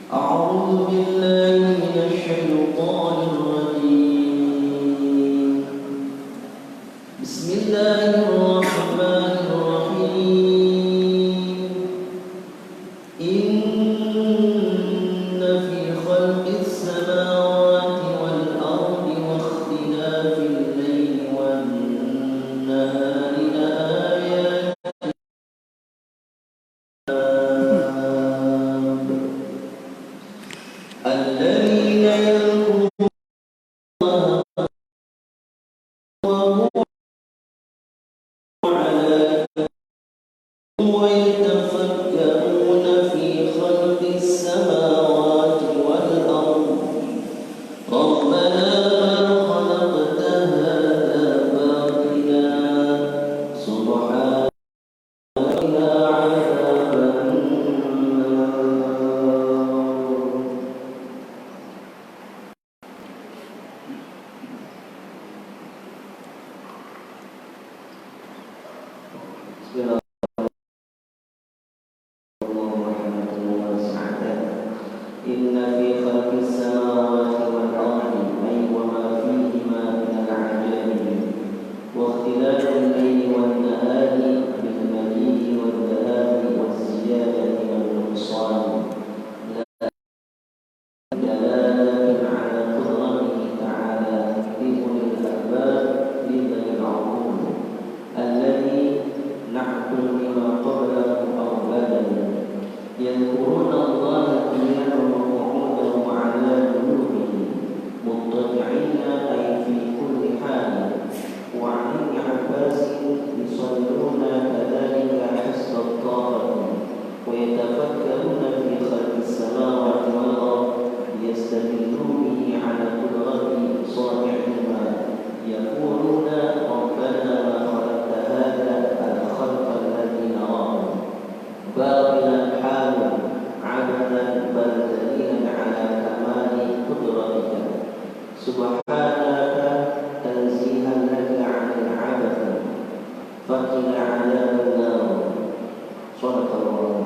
أعوذ بالله من الشيطان الرجيم. بسم الله الرحمن الرحيم. إن في خلق السماوات والأرض واختلاف الليل والنهار لآيات الذين يذكرون الله وهو على ويتفكرون في خلق السماوات والأرض ربنا ما خلقت هذا باطلا سبحانك وقنا عذاب النار. إن في خلق السماوات والأرض أي وما فيهما من العجائب واختلاف الليل والنهار بالمجيء والذهاب والزيادة والنقصان دلالة على قدرته تعالى لأولي الألباب لذوي العقول الذي نحكم بما قبله أو بدله يذكرون الله قياما وقعودا وعلى جنوبهم مضطجعين أي في كل حال. وعن ابن عباس يصلون كذلك حسب الطاقة ويتفكرون في خلق السماوات والأرض ليستدلوا به على قدرة صانعهما يقولون ربنا ما خلقت هذا الخلق الذي نراه باطلا حالا عبثا بل دليلا على كمال قدرتك سبحانك تنزيها لك عن العبث فقنا عذاب النار. صدق الله.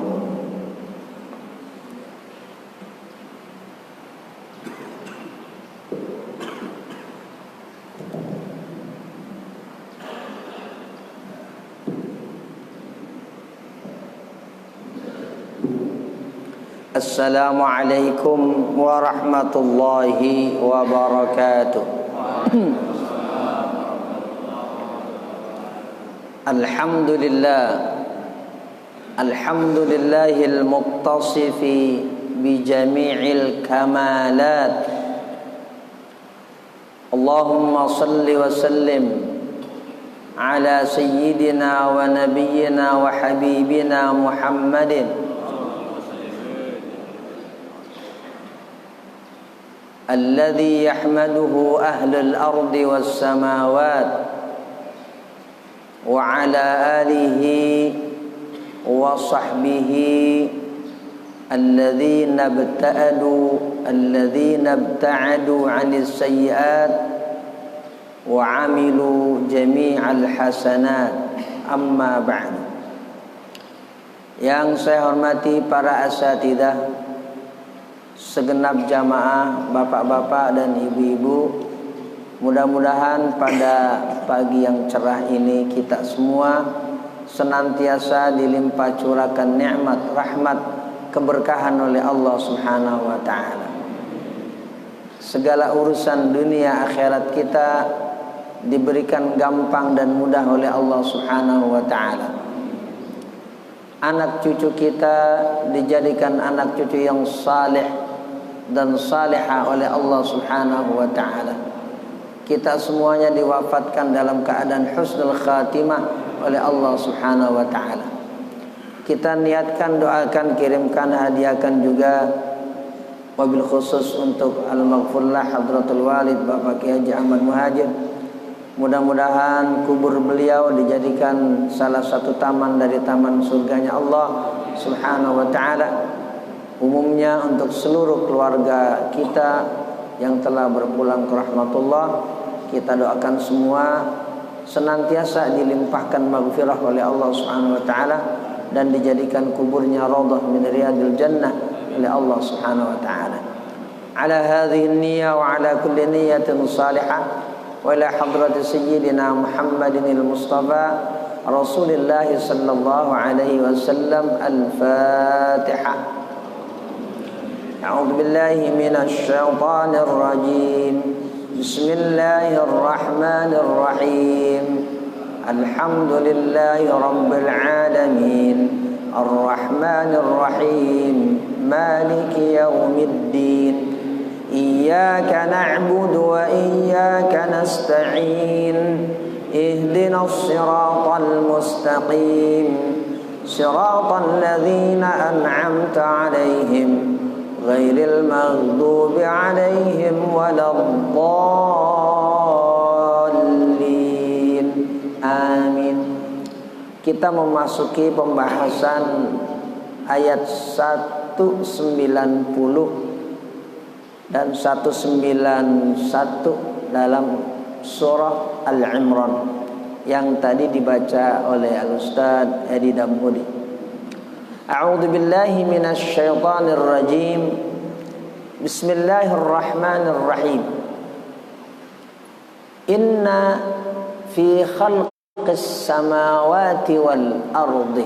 Assalamualaikum warahmatullahi wabarakatuh. Alhamdulillah, alhamdulillahil muqtasifi bi jami'il kamalat. Allahumma salli wa sallim ala sayyidina wa nabiyyina wa habibina Muhammadin الذي يحمده أهل الأرض والسماوات وعلى آله وصحبه الذين ابتعدوا عن السيئات وعملوا جميع الحسنات. أما بعد. Yang saya hormati para asatidzah, segenap jamaah, bapak-bapak dan ibu-ibu, mudah-mudahan pada pagi yang cerah ini kita semua senantiasa dilimpah curahkan nikmat, rahmat, keberkahan oleh Allah Subhanahu wa taala. Segala urusan dunia akhirat kita diberikan gampang dan mudah oleh Allah Subhanahu wa taala. Anak cucu kita dijadikan anak cucu yang saleh dan salihah oleh Allah Subhanahu wa taala. Kita semuanya diwafatkan dalam keadaan husnul khatimah oleh Allah Subhanahu wa taala. Kita niatkan, doakan, kirimkan, hadiahkan juga wabil khusus untuk al-maghfurlah hadratul walid Bapak Kiai Haji Ahmad Muhajir. Mudah-mudahan kubur beliau dijadikan salah satu taman dari taman surganya Allah Subhanahu wa taala. Umumnya untuk seluruh keluarga kita yang telah berpulang ke rahmatullah, kita doakan semua senantiasa dilimpahkan maghfirah oleh Allah Subhanahu wa taala dan dijadikan kuburnya raudhah min riyadil jannah oleh Allah Subhanahu wa taala. Ala hadhihi an-niyyah wa ala kulli niyyatin salihah wa ila hadrati sayyidina Muhammadin al-Mustafa Rasulillah sallallahu alaihi wasallam. Al-Fatihah. A'udzu billahi minasy syaithanir rajim. Bismillahirrahmanirrahim. Alhamdulillahi rabbil alamin. Arrahmanir rahim. Maliki yaumiddin. Iyyaka na'budu wa iyyaka nasta'in. Ihdinas siratal mustaqim. Siratal ladzina an'amta 'alaihim ghairil maghdubi 'alaihim waladdallin. Amin. Kita memasuki pembahasan ayat 190 dan 191 dalam surah Al-Imran yang tadi dibaca oleh Al-Ustaz Edi Damhudi. A'udzu billahi minasy syaithanir rajim. Bismillahirrahmanirrahim. Inna fi khalqis samawati wal ardi.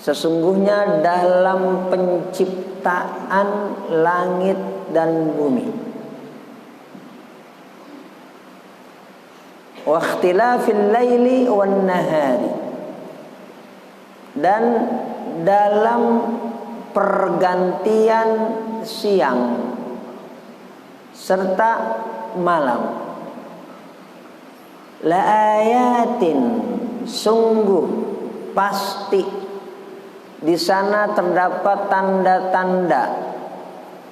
Sesungguhnya dalam penciptaan langit dan bumi. Wa ikhtilafil laili wan nahari. Dan dalam pergantian siang serta malam. La ayatin, sungguh pasti di sana terdapat tanda-tanda,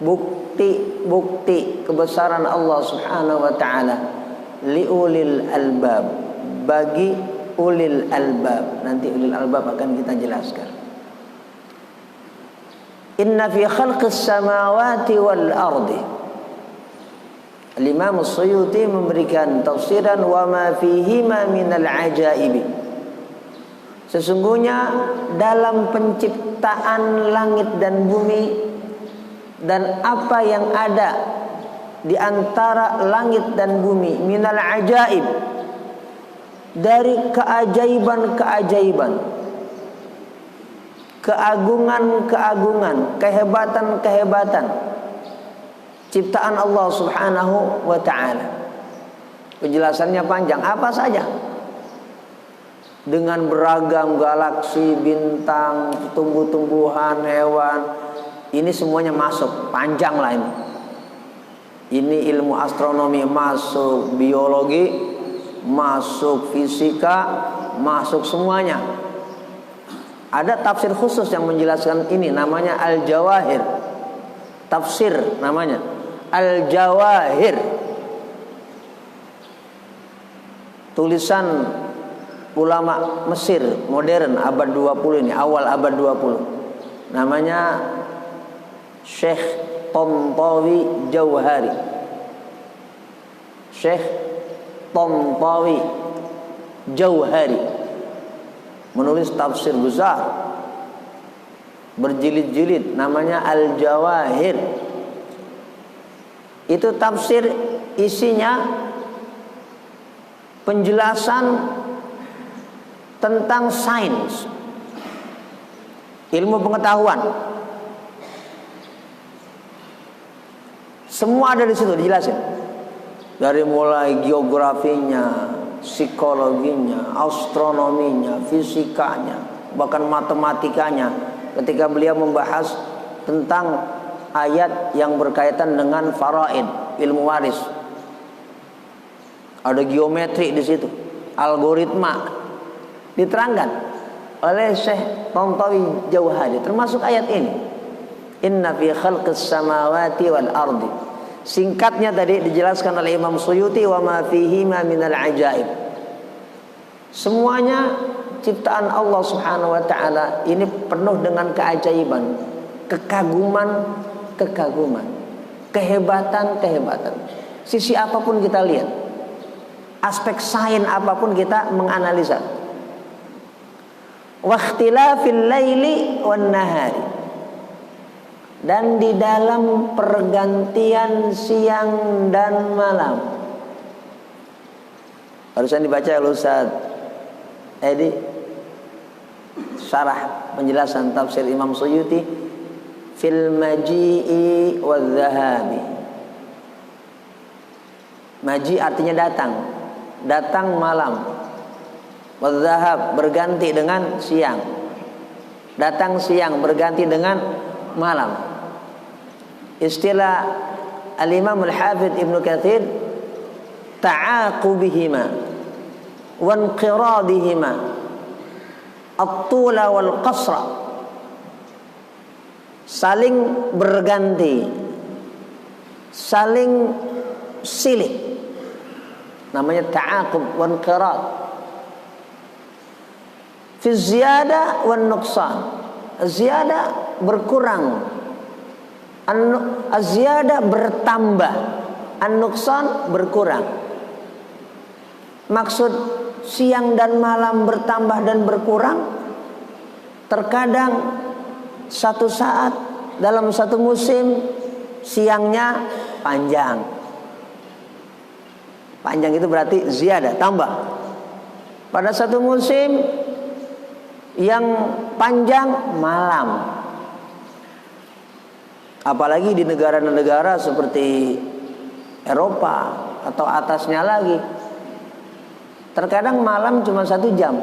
bukti-bukti kebesaran Allah Subhanahu wa taala liulil albab, bagi ulil albab. Nanti ulil albab akan kita jelaskan. Inna fi khalqis samawati wal ardi. Al-Imam As-Suyuti memberikan tafsiran wa ma fihima minal ajaibi. Sesungguhnya dalam penciptaan langit dan bumi dan apa yang ada di antara langit dan bumi minal ajaib, dari keajaiban-keajaiban, keagungan-keagungan, kehebatan-kehebatan ciptaan Allah Subhanahu wa ta'ala. Penjelasannya panjang, apa saja? Dengan beragam galaksi, bintang, tumbuh-tumbuhan, hewan. Ini semuanya masuk, panjang lah ini. Ini ilmu astronomi masuk, biologi masuk, fisika masuk, semuanya. Ada tafsir khusus yang menjelaskan ini, namanya Al-Jawahir. Tafsir namanya Al-Jawahir. Tulisan ulama Mesir modern abad 20 ini, awal abad 20. Namanya Syekh Tantawi Jauhari. Syekh Tantawi Jauhari menulis tafsir besar berjilid-jilid, namanya Al-Jawahir. Itu tafsir isinya penjelasan tentang sains, ilmu pengetahuan. Semua ada di situ dijelasin. Dari mulai geografinya, psikologinya, astronominya, fisikanya, bahkan matematikanya. Ketika beliau membahas tentang ayat yang berkaitan dengan faraid, ilmu waris. Ada geometri di situ, algoritma diterangkan oleh Syekh Tantawi Jauhari, termasuk ayat ini. Inna fi khalqis samawati wal ardi. Singkatnya tadi dijelaskan oleh Imam Suyuti, wa ma fihima minal ajaib. Semuanya ciptaan Allah Subhanahu wa taala ini penuh dengan keajaiban, kekaguman, kehebatan. Sisi apapun kita lihat, aspek sains apapun kita menganalisa. wa ikhtilafil laili wan nahari, dan di dalam pergantian siang dan malam. Barusan dibaca oleh Ustaz Edi syarah penjelasan tafsir Imam Suyuti fil maji'i wal dhahabi. Maji artinya datang, datang malam. Wal dhahab berganti dengan siang, datang siang berganti dengan malam. Istilah Al-Imam Al-Hafidh Ibnu Katsir, ta'aqubihima wa inqiradihima at-tula wal qasra, saling berganti, saling silih, namanya ta'aqub wa inqirad. Fi ziyada wan nuqsan, ziyada berkurang, az-ziyada bertambah, an-nuqsan berkurang. Maksud siang dan malam bertambah dan berkurang, terkadang satu saat dalam satu musim siangnya panjang. Panjang itu berarti ziyada, tambah. Pada satu musim yang panjang malam. Apalagi di negara-negara seperti Eropa atau atasnya lagi, terkadang malam cuma 1 jam.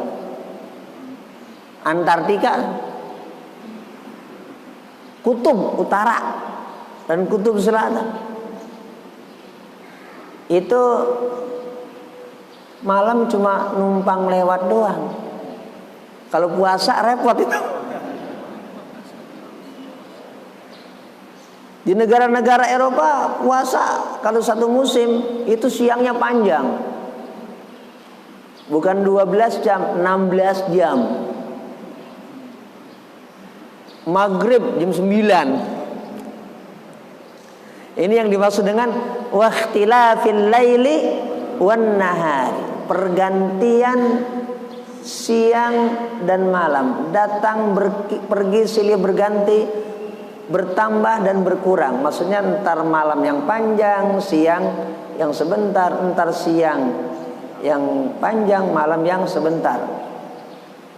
Antartika, kutub utara dan kutub selatan, itu malam cuma numpang lewat doang. Kalau puasa repot itu. Di negara-negara Eropa puasa kalau satu musim itu siangnya panjang. Bukan 12 jam, 16 jam. Maghrib jam 9. Ini yang dimaksud dengan waqtilafil laili wan nahari, pergantian siang dan malam, datang pergi silih berganti, bertambah dan berkurang. Maksudnya entar malam yang panjang, siang yang sebentar, entar siang yang panjang, malam yang sebentar.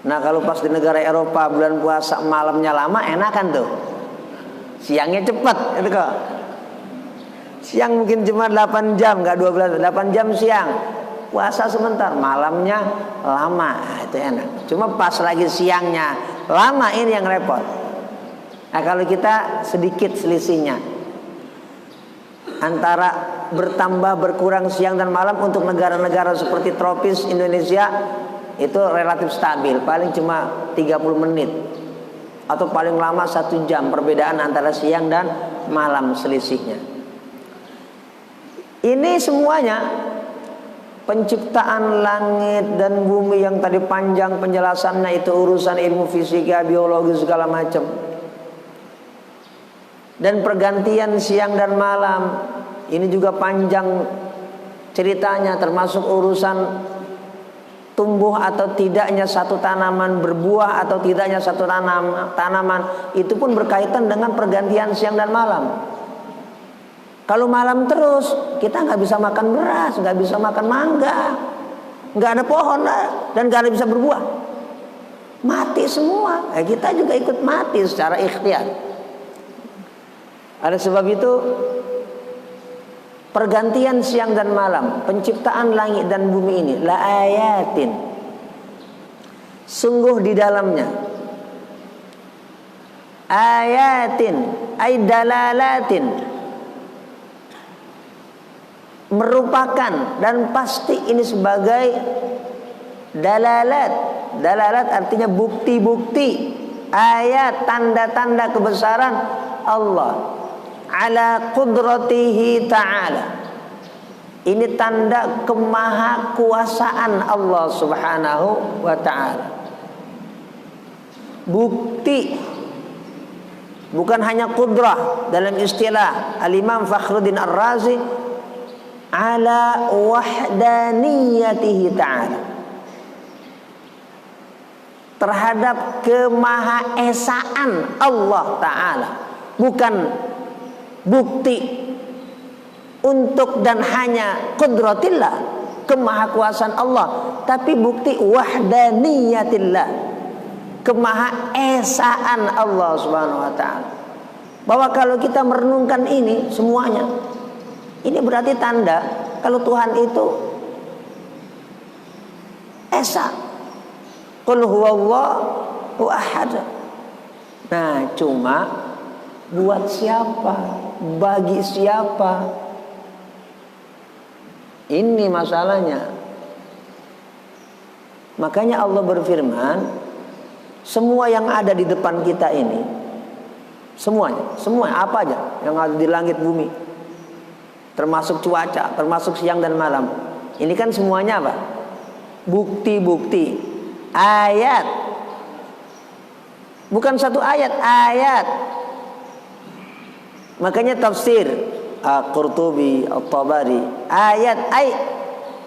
Nah kalau pas di negara Eropa bulan puasa malamnya lama, enakan tuh, siangnya cepat gitu kok. Siang mungkin cuma 8 jam, nggak 12, 8 jam siang. Puasa sebentar, malamnya lama, itu enak. Cuma pas lagi siangnya lama, ini yang repot. Nah kalau kita sedikit selisihnya antara bertambah berkurang siang dan malam, untuk negara-negara seperti tropis Indonesia itu relatif stabil, paling cuma 30 menit atau paling lama 1 jam perbedaan antara siang dan malam selisihnya. Ini semuanya penciptaan langit dan bumi yang tadi panjang penjelasannya, itu urusan ilmu fisika, biologi segala macam. Dan pergantian siang dan malam ini juga panjang ceritanya, termasuk urusan tumbuh atau tidaknya satu tanaman, berbuah atau tidaknya satu tanaman, itu pun berkaitan dengan pergantian siang dan malam. Kalau malam terus, kita nggak bisa makan beras, nggak bisa makan mangga, nggak ada pohon dan nggak ada bisa berbuah, mati semua. Kita juga ikut mati secara ikhtiar. Oleh sebab itu, pergantian siang dan malam, penciptaan langit dan bumi ini, la ayatin, sungguh di dalamnya, ayatin ay dalalatin, merupakan dan pasti ini sebagai dalalat. Dalalat artinya bukti-bukti, ayat, tanda-tanda kebesaran Allah ala qudratihi ta'ala. Ini tanda kemahakuasaan Allah subhanahu wa ta'ala. Bukti, bukan hanya qudrah. Dalam istilah Al-Imam Fakhruddin Ar-Razi, ala wahdaniyatihi ta'ala, terhadap kemahaesaan Allah Ta'ala, bukan bukti untuk dan hanya qudratillah, kemahakuasaan Allah, tapi bukti wahdaniyatillah, kemahaesaan Allah Subhanahu wa Ta'ala. Bahwa kalau kita merenungkan ini semuanya, ini berarti tanda kalau Tuhan itu esa. Qul huwallahu ahad. Nah, cuma buat siapa? Bagi siapa? Ini masalahnya. Makanya Allah berfirman, semua yang ada di depan kita ini, semuanya, apa aja yang ada di langit bumi, termasuk cuaca, termasuk siang dan malam, ini kan semuanya apa? Bukti-bukti, ayat. Bukan satu ayat, ayat. Makanya tafsir Qurtubi, At-Tabari,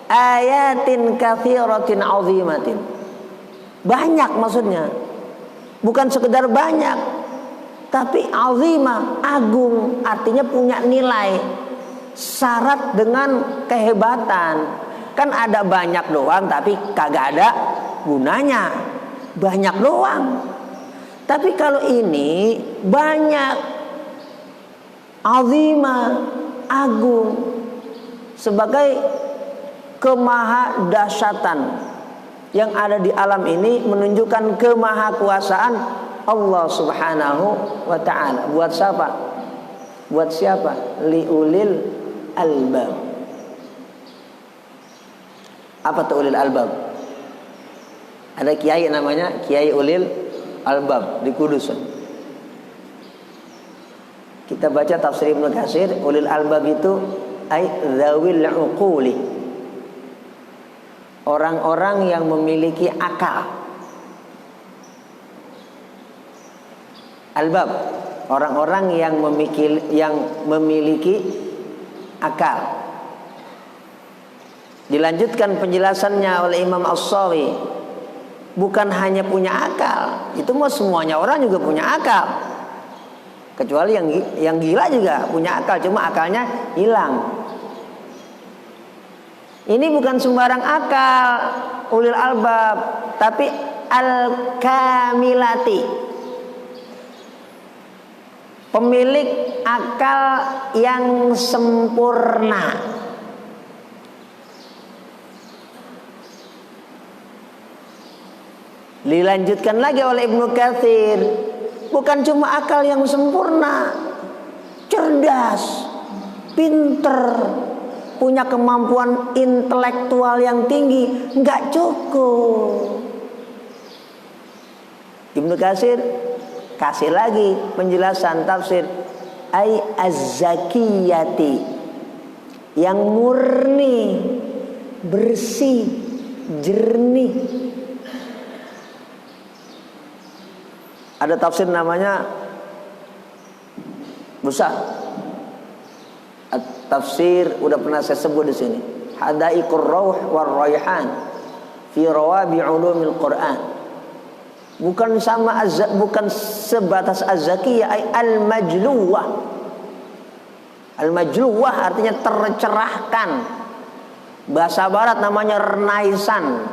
ayatin katsiratin azimatin. Banyak maksudnya. Bukan sekedar banyak, tapi azimah, agung, artinya punya nilai, syarat dengan kehebatan. Kan ada banyak doang tapi kagak ada gunanya. Banyak doang. Tapi kalau ini banyak, azimah, agung, sebagai kemahadahsyatan yang ada di alam ini, menunjukkan kemahakuasaan Allah Subhanahu wa Ta'ala. Buat siapa? Buat siapa? Liulil albab. Apa tuh ulil albab? Ada kiai namanya Kiai Ulil Albab di Kudus. Kita baca tafsir Ibnu Katsir, ulil albab itu ai dzawil uquli, orang-orang yang memiliki akal. Albab, orang-orang yang memiliki akal. Dilanjutkan penjelasannya oleh Imam As-Sawi, bukan hanya punya akal, itu mah semuanya orang juga punya akal, kecuali yang gila juga punya akal, cuma akalnya hilang. Ini bukan sembarang akal ulil albab, tapi al-kamilati, pemilik akal yang sempurna. Dilanjutkan lagi oleh Ibnu Katsir, bukan cuma akal yang sempurna, cerdas, pinter, punya kemampuan intelektual yang tinggi, enggak cukup. Ibnu Katsir kasih lagi penjelasan tafsir, ai az-zakiyati, yang murni, bersih, jernih. Ada tafsir namanya besar. Tafsir udah pernah saya sebut di sini. Hadaiqur Rauh war Raihan fi Rawabi Ulumil Quran. Bukan sebatas az-zakiyah, ay al-majluwah. Al-majluwah artinya tercerahkan. Bahasa barat namanya Renaissance.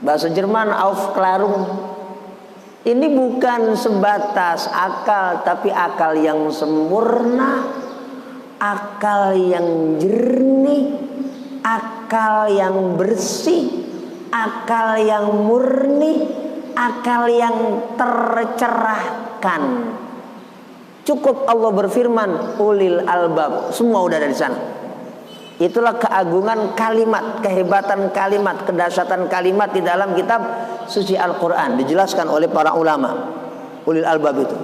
Bahasa Jerman Aufklärung. Ini bukan sebatas akal, tapi akal yang sempurna, akal yang jernih, akal yang bersih, akal yang murni, akal yang tercerahkan. Cukup Allah berfirman ulil albab, semua udah ada di sana. Itulah keagungan kalimat, kehebatan kalimat, kedahsyatan kalimat di dalam kitab suci Al-Quran. Dijelaskan oleh para ulama ulil albab itu.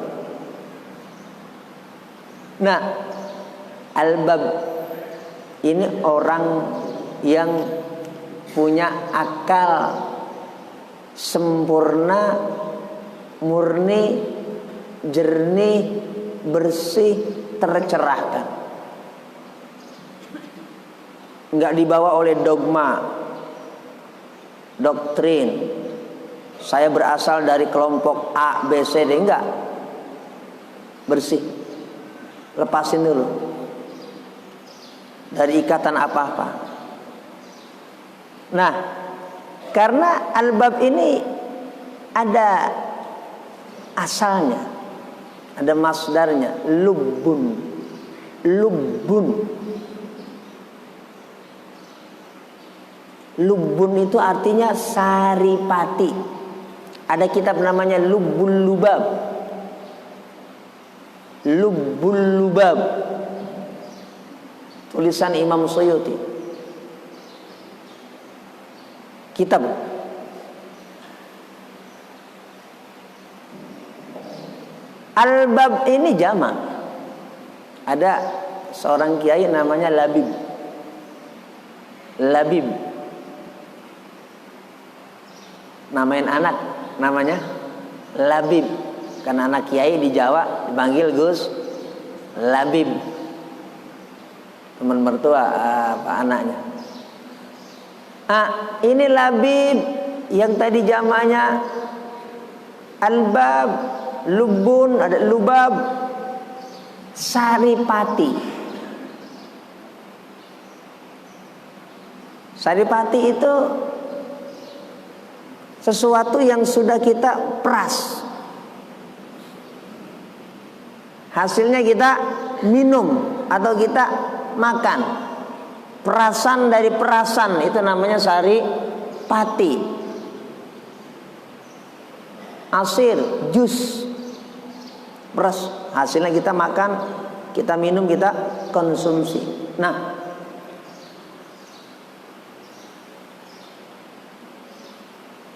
Nah, albab ini orang yang punya akal sempurna, murni, jernih, bersih, tercerahkan. Enggak dibawa oleh dogma, doktrin, saya berasal dari kelompok A, B, C, D, enggak. Bersih. Lepasin dulu dari ikatan apa-apa. Nah, karena albab ini ada asalnya, ada masdarnya, lubbun. Lubbun. Lubbun itu artinya saripati. Ada kitab namanya Lubbul Lubab. Lubbul Lubab, tulisan Imam Suyuti. Kitab. Albab ini jamak. Ada seorang kiai namanya Labib. Labib. Namain anak namanya Labib. Karena anak kiai di Jawa dipanggil Gus Labib. Teman mertua anaknya. Ini Labib yang tadi jamaknya albab, lubbun, ada lubab, saripati. Saripati itu sesuatu yang sudah kita peras. Hasilnya kita minum atau kita makan. Perasan dari perasan itu namanya saripati. Asir, jus, peras. Hasilnya kita makan, kita minum, kita konsumsi. Nah,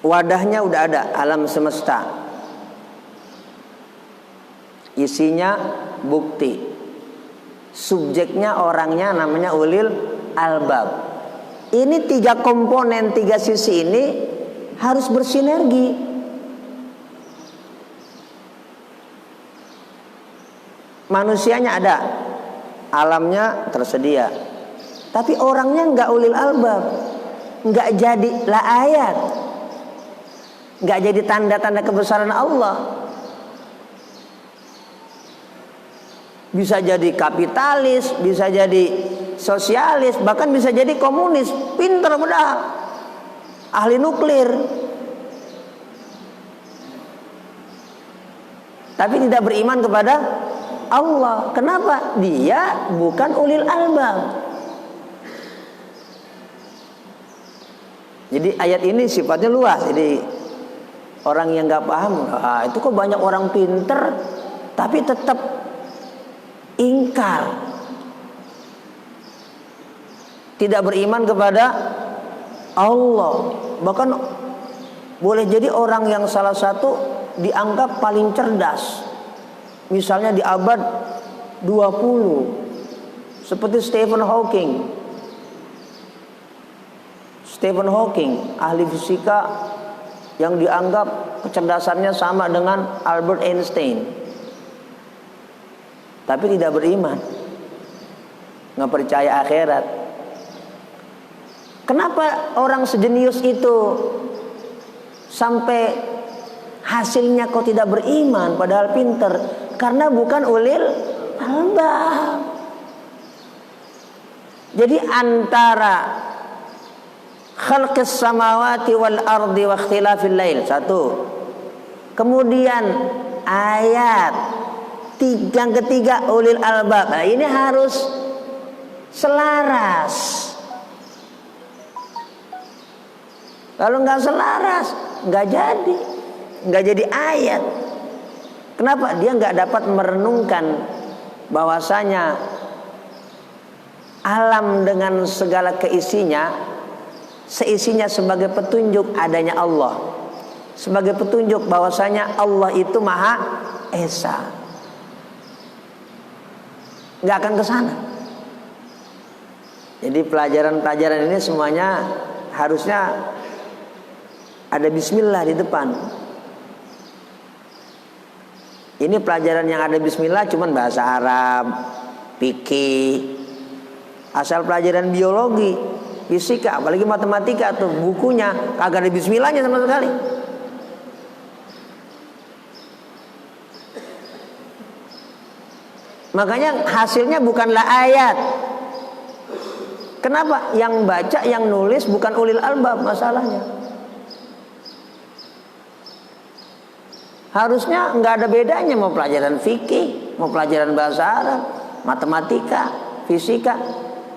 wadahnya udah ada, alam semesta. Isinya bukti. Subjeknya orangnya namanya ulil albab. Ini 3 komponen, 3 sisi ini harus bersinergi. Manusianya ada, alamnya tersedia, tapi orangnya enggak ulil albab, enggak jadi la ayat, enggak jadi tanda-tanda kebesaran Allah. Bisa jadi kapitalis, bisa jadi sosialis, bahkan bisa jadi komunis, pinter mudah, ahli nuklir, tapi tidak beriman kepada Allah. Kenapa? Dia bukan ulil albab. Jadi ayat ini sifatnya luas. Jadi orang yang nggak paham, itu kok banyak orang pinter tapi tetap ingkar, tidak beriman kepada Allah. Bahkan boleh jadi orang yang salah satu dianggap paling cerdas, misalnya di abad 20, seperti Stephen Hawking. Stephen Hawking, ahli fisika yang dianggap kecerdasannya sama dengan Albert Einstein, tapi tidak beriman, nggak percaya akhirat. Kenapa orang sejenius itu sampai hasilnya kok tidak beriman padahal pinter? Karena bukan ulil albab. Jadi antara khalqis samawati wal ardi wa ikhtilafil lail, satu. Kemudian ayat yang ketiga ulil albab. Nah, ini harus selaras. Kalau nggak selaras, nggak jadi ayat. Kenapa? Dia nggak dapat merenungkan bahwasanya alam dengan segala seisinya sebagai petunjuk adanya Allah, sebagai petunjuk bahwasanya Allah itu Maha Esa. Nggak akan ke sana. Jadi pelajaran-pelajaran ini semuanya harusnya ada bismillah di depan. Ini pelajaran yang ada bismillah cuman bahasa Arab, fikih. Asal pelajaran biologi, fisika, apalagi matematika tuh bukunya kagak ada bismillahnya sama sekali. Makanya hasilnya bukanlah ayat. Kenapa? Yang baca, yang nulis bukan ulil albab masalahnya. Harusnya nggak ada bedanya mau pelajaran fikih, mau pelajaran bahasa Arab, matematika, fisika.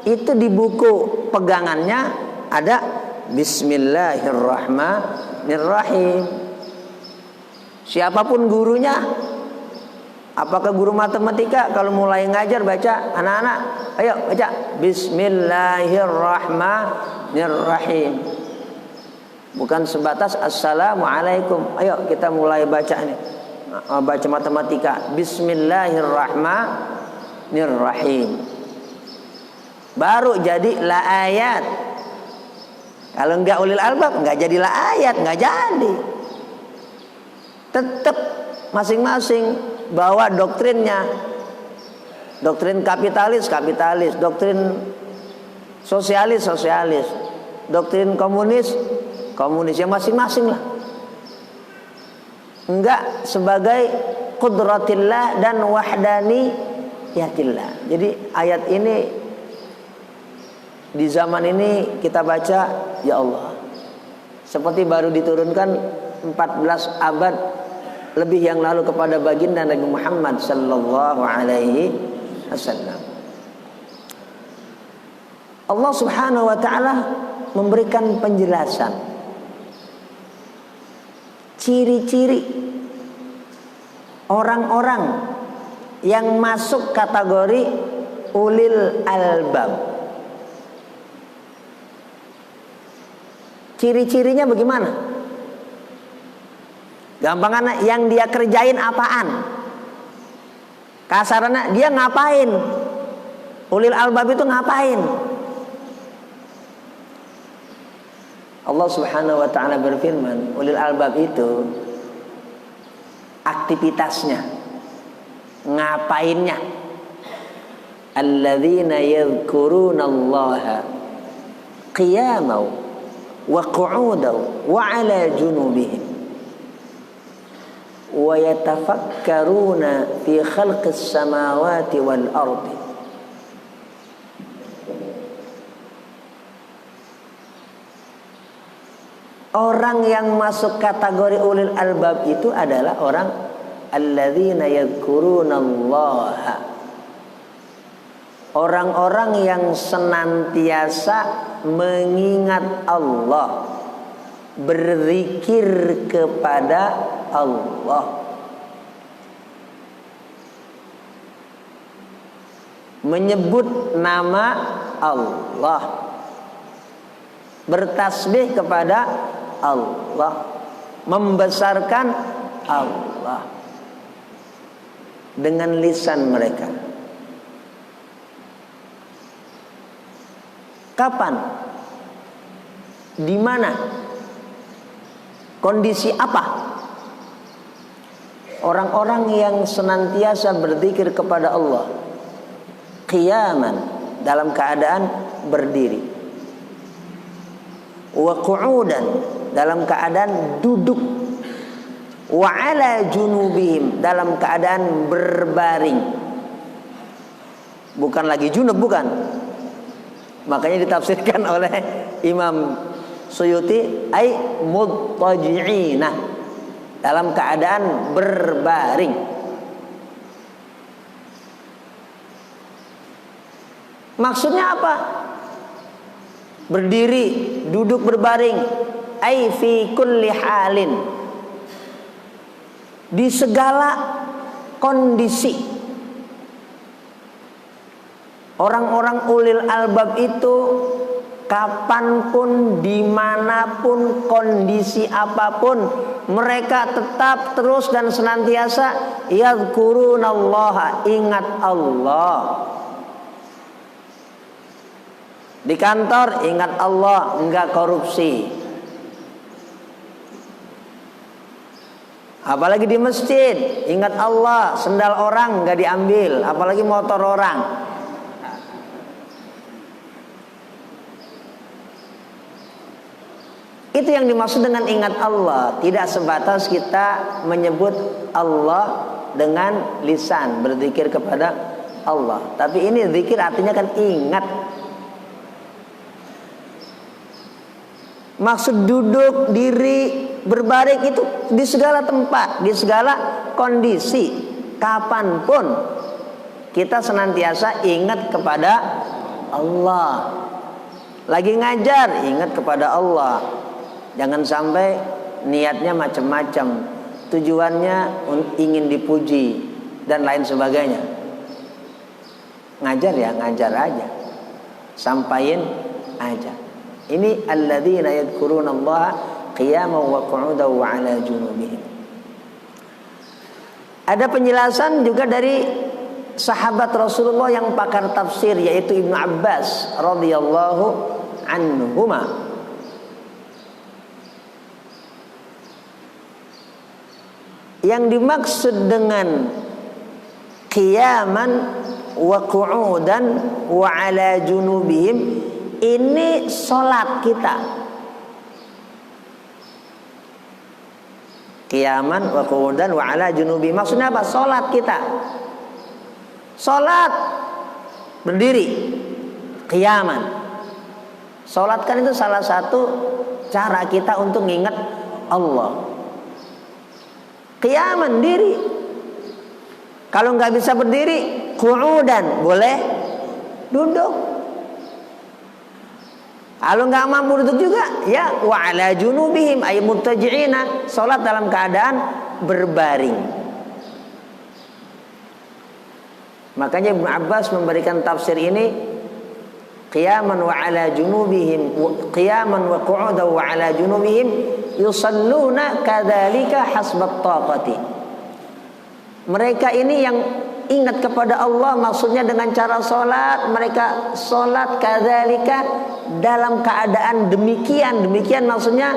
Itu di buku pegangannya ada Bismillahirrahmanirrahim. Siapapun gurunya, apakah guru matematika, kalau mulai ngajar baca, anak-anak, ayo baca Bismillahirrahmanirrahim. Bukan sebatas Assalamualaikum. Ayo kita mulai baca ini, baca matematika. Bismillahirrahmanirrahim. Baru jadilah ayat. Kalau enggak ulil albab, enggak jadilah ayat, enggak jadi. Tetap masing-masing bawa doktrinnya. Doktrin kapitalis, kapitalis. Doktrin sosialis, sosialis. Doktrin komunis, komunis. Ya masing-masing lah. Enggak sebagai qudratillah dan wahdaniyatillah. Jadi ayat ini di zaman ini kita baca, ya Allah, seperti baru diturunkan 14 abad lebih yang lalu kepada baginda Nabi Muhammad sallallahu alaihi wasallam. Allah Subhanahu wa taala memberikan penjelasan ciri-ciri orang-orang yang masuk kategori ulil albab. Ciri-cirinya bagaimana? Gampangannya yang dia kerjain apaan? Kasarannya dia ngapain? Ulil albab itu ngapain? Allah Subhanahu wa taala berfirman, ulil albab itu aktivitasnya, ngapainnya? Alladzina yadhkurunallaha qiyaman wa qu'udan wa 'ala junubihim wa yatafakkaruna fi khalqis samawati wal ardi. Orang yang masuk kategori ulil albab itu adalah orang alladzina yadhkurunallaha, orang-orang yang senantiasa mengingat Allah, berzikir kepada Allah, menyebut nama Allah, bertasbih kepada Allah, membesarkan Allah dengan lisan mereka. Kapan? Di mana? Kondisi apa? Orang-orang yang senantiasa berzikir kepada Allah, qiyaman, dalam keadaan berdiri, wa qu'udan, dalam keadaan duduk, wa 'ala junubihim, dalam keadaan berbaring. Bukan lagi junub, bukan. Makanya ditafsirkan oleh Imam Suyuti ay muttaji'ina, dalam keadaan berbaring. Maksudnya apa? Berdiri, duduk, berbaring, ay fi kulli halin, di segala kondisi. Orang-orang ulil albab itu kapanpun, dimanapun, kondisi apapun, mereka tetap terus dan senantiasa yadhkurunallaha, ingat Allah. Di kantor ingat Allah, enggak korupsi. Apalagi di masjid ingat Allah, sendal orang enggak diambil, apalagi motor orang. Itu yang dimaksud dengan ingat Allah. Tidak sebatas kita menyebut Allah dengan lisan, berzikir kepada Allah. Tapi ini zikir artinya kan ingat. Maksud duduk, diri, berbaring itu di segala tempat, di segala kondisi, kapanpun kita senantiasa ingat kepada Allah. Lagi ngajar, ingat kepada Allah. Jangan sampai niatnya macam-macam, tujuannya ingin dipuji dan lain sebagainya. Ngajar ya ngajar aja, sampaiin aja. Ini alladzina yadhkurunallaha qiyaman wa qu'udan wa 'ala junubihim. Ada penjelasan juga dari sahabat Rasulullah yang pakar tafsir, yaitu Ibnu Abbas radhiyallahu anhuma. Yang dimaksud dengan qiyaman wa qu'udan wa 'ala junubihim, ini sholat kita. Qiyaman wa qu'udan wa 'ala junubihim, maksudnya apa? Sholat kita. Sholat berdiri, qiyaman. Sholat kan itu salah satu cara kita untuk ingat Allah. Qiyaman, diri. Kalau nggak bisa berdiri, qu'udan, boleh duduk. Kalau nggak mampu duduk juga, ya wa 'ala junubihim ay muttaji'ina, sholat dalam keadaan berbaring. Makanya Ibnu Abbas memberikan tafsir ini, qiyaman wa 'ala junubihim, qiyaman wa qu'udan wa 'ala junubihim yusalluna kadzalika hasbat taqati. Mereka ini yang ingat kepada Allah, maksudnya dengan cara sholat, mereka sholat kadzalika, dalam keadaan demikian. Demikian maksudnya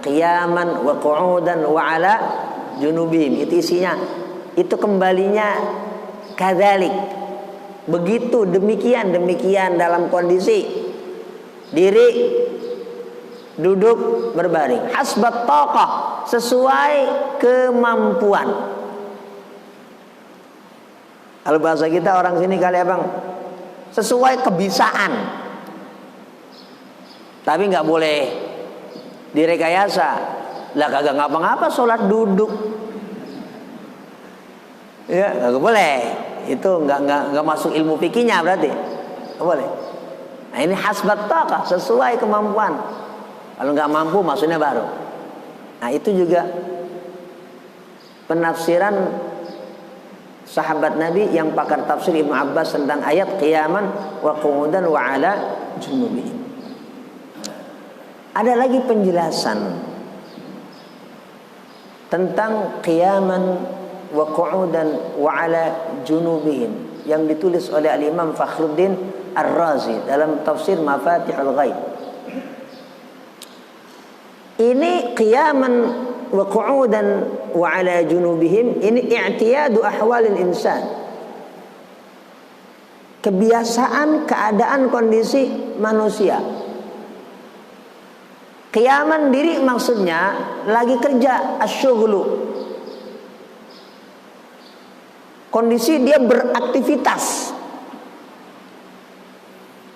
qiyaman wa qu'udan wa 'ala junubihim. Itu isinya, itu kembalinya kadzalik, begitu, demikian dalam kondisi diri, duduk, berbaring. Hasbat taqah, sesuai kemampuan. Kalau bahasa kita orang sini kali abang, sesuai kebisaan. Tapi nggak boleh direkayasa. Lah kagak ngapa-ngapa sholat duduk. Ya nggak boleh. Itu nggak masuk ilmu fikihnya berarti. Nggak boleh. Nah ini hasbat taqah, sesuai kemampuan. Kalau nggak mampu maksudnya baru. Nah itu juga penafsiran sahabat Nabi yang pakar tafsir Ibnu Abbas tentang ayat qiyaman wa qu'udan wa 'ala junubihim. Ada lagi penjelasan tentang qiyaman wa qu'udan wa 'ala junubihim yang ditulis oleh Al-Imam Fakhruddin Ar-Razi dalam tafsir Mafatihul Ghaib. Ini qiyaman wa qu'udan wa 'ala junubihim, ini i'tiyadu ahwalil insan. Kebiasaan keadaan kondisi manusia. Qiyaman diri maksudnya lagi kerja, asyughlu. Kondisi dia beraktivitas.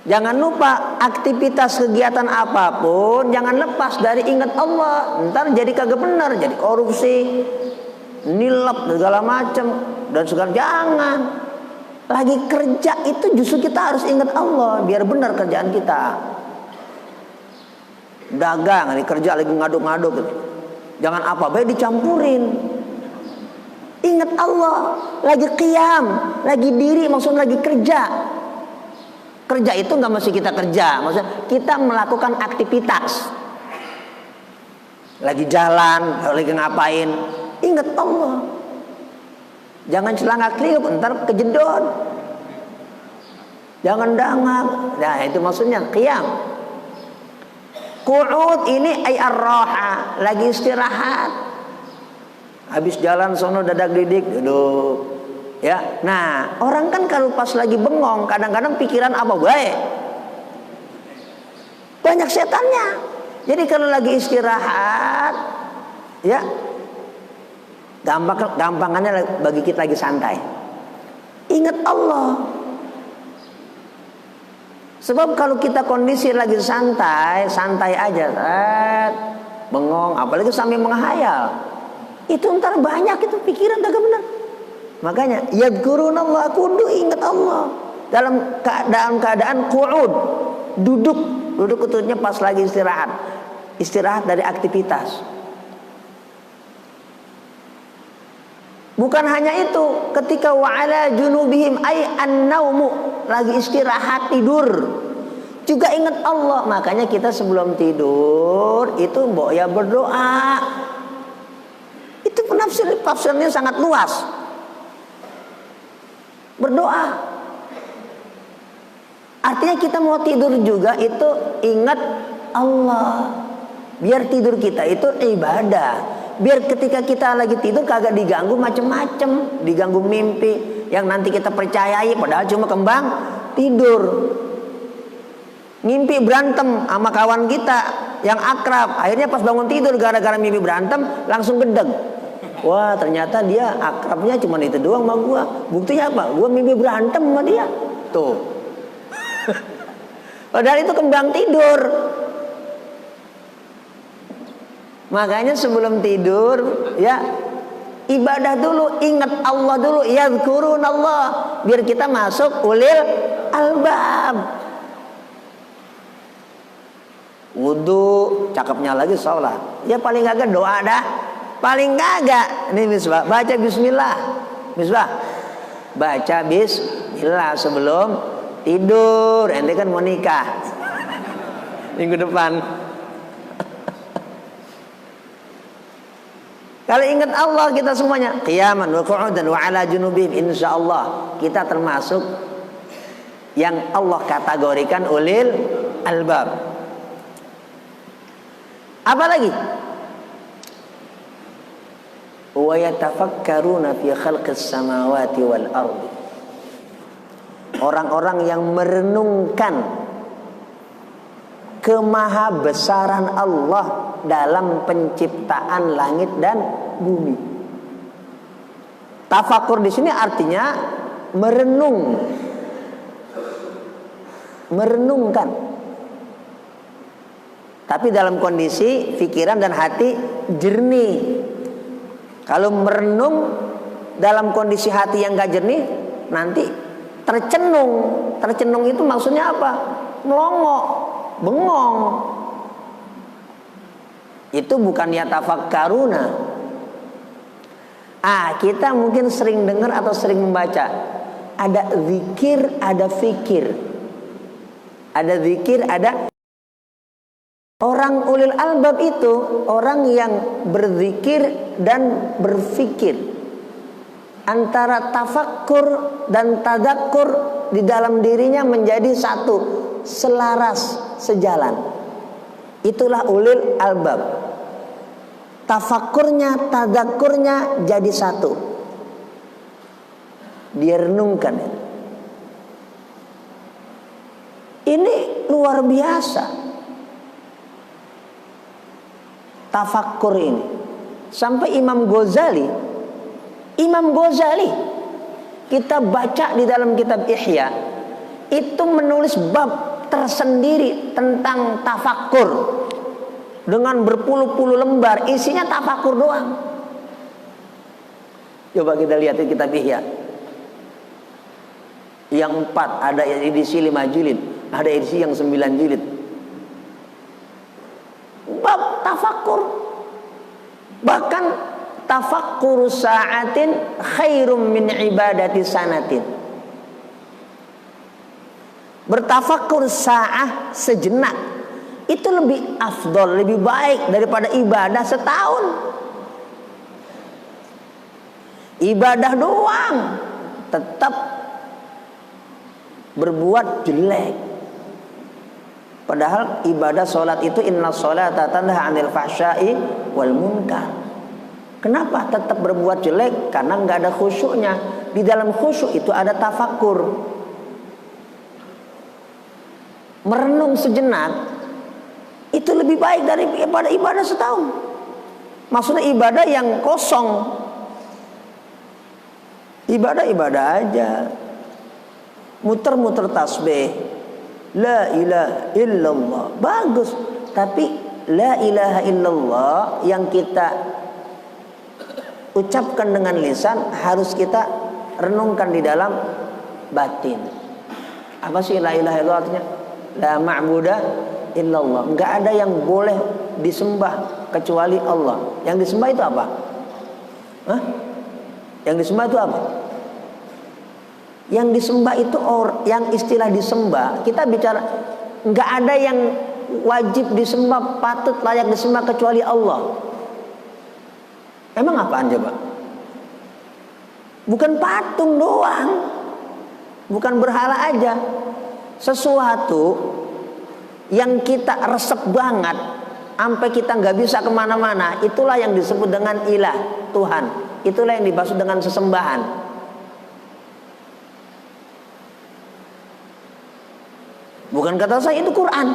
Jangan lupa aktivitas kegiatan apapun jangan lepas dari ingat Allah. Ntar jadi kagak benar, jadi korupsi, nilap segala macam dan segala. Jangan. Lagi kerja itu justru kita harus ingat Allah biar benar kerjaan kita. Dagang, lagi kerja lagi ngaduk-ngaduk gitu. Jangan apa baik dicampurin. Ingat Allah, lagi qiyam, lagi diri, maksudnya lagi kerja. Kerja itu nggak mesti kita kerja, maksudnya kita melakukan aktivitas. Lagi jalan, lagi ngapain, ingat Allah. Jangan celangak kriuk, ntar kejedot. Jangan dangak. Nah itu maksudnya qiyam. Qu'ud ini ay ar-raha, lagi istirahat. Habis jalan sono dadak didik, duduk. Ya, nah orang kan kalau pas lagi bengong kadang-kadang pikiran apa baik, banyak setannya. Jadi kalau lagi istirahat, ya gampangannya bagi kita lagi santai. ingat Allah. Sebab kalau kita kondisi lagi santai aja, bengong, apalagi sambil menghayal, itu ntar banyak itu pikiran kagak benar. Makanya yadhkurunallah, kudu ingat Allah dalam keadaan qu'ud, duduk kututnya pas lagi istirahat dari aktivitas. Bukan hanya itu, ketika wa'ala junubihim ay an-naumu, lagi istirahat tidur, juga ingat Allah. Makanya kita sebelum tidur itu mbok ya berdoa. Itu tafsirnya sangat luas. Berdoa. Artinya kita mau tidur juga itu ingat Allah. Biar tidur kita itu ibadah. Biar ketika kita lagi tidur kagak diganggu macem-macem, diganggu mimpi yang nanti kita percayai padahal cuma kembang tidur. Ngimpi berantem sama kawan kita yang akrab, akhirnya pas bangun tidur gara-gara mimpi berantem langsung gedeg. Wah, ternyata dia akrabnya cuma itu doang sama gua. Buktinya apa? Gua mimpi berantem sama dia. Tuh. Padahal itu kembang tidur. Makanya sebelum tidur ya ibadah dulu, ingat Allah dulu, yadhkurunallah, biar kita masuk ulil albab. Wudu, cakepnya lagi sholat. Ya paling kagak doa dah. Paling kagak. Ini Misbah, baca bismillah. Misbah, baca bismillah sebelum tidur. Ente kan mau nikah minggu depan. Kalau ingat Allah kita semuanya qiyaman wa qu'udan wa ala junubihim, insyaallah kita termasuk yang Allah kategorikan ulil albab. Apa lagi? Wa yatafakkaruna fi khalqis samawati wal ardi. Orang-orang yang merenungkan kemahabesaran Allah dalam penciptaan langit dan bumi. Tafakur di sini artinya merenungkan. Tapi dalam kondisi pikiran dan hati jernih. Kalau merenung dalam kondisi hati yang gak jernih, nanti tercenung. Tercenung itu maksudnya apa? Melongo, bengong. Itu bukan yatafakkaruna. Kita mungkin sering dengar atau sering membaca, ada zikir, ada fikir. Ada zikir, ada. Orang ulil albab itu orang yang berzikir dan berfikir. Antara tafakkur dan tadakkur di dalam dirinya menjadi satu, selaras, sejalan. Itulah ulil albab. Tafakkurnya, tadakkurnya jadi satu. Dia renungkan. Ini luar biasa. Tafakkur ini. Sampai Imam Ghazali kita baca di dalam kitab Ihya, itu menulis bab tersendiri tentang tafakkur dengan berpuluh-puluh lembar, isinya tafakkur doang. Coba kita lihat di kitab Ihya. Yang 4 ada edisi 5 jilid, ada edisi yang 9 jilid. Bab tafakkur. Bahkan tafakkur sa'atin khairum min ibadati sanatin. Bertafakkur sa'ah sejenak itu lebih afdol, lebih baik daripada ibadah setahun. Ibadah doang tetap berbuat jelek. Padahal ibadah sholat itu inna sholata tanha 'anil fahsya'i wal munkar. Kenapa tetap berbuat jelek? Karena nggak ada khusyuknya. Di dalam khusyuk itu ada tafakkur. Merenung sejenak itu lebih baik daripada ibadah setahun. Maksudnya ibadah yang kosong. Ibadah aja. muter-muter tasbih, la ilaha illallah, bagus. Tapi la ilaha illallah yang kita ucapkan dengan lisan harus kita renungkan di dalam batin. Apa sih la ilaha illallah artinya? La ma'buda illallah. Enggak ada yang boleh disembah kecuali Allah. Yang disembah itu apa? Hah? Yang disembah itu apa? Yang disembah itu yang istilah disembah, kita bicara enggak ada yang wajib disembah, patut layak disembah kecuali Allah. Emang apaan coba? Bukan patung doang, bukan berhala aja. Sesuatu yang kita resep banget sampai kita nggak bisa kemana-mana, itulah yang disebut dengan ilah, Tuhan. Itulah yang dimaksud dengan sesembahan. Bukan kata saya, itu Quran.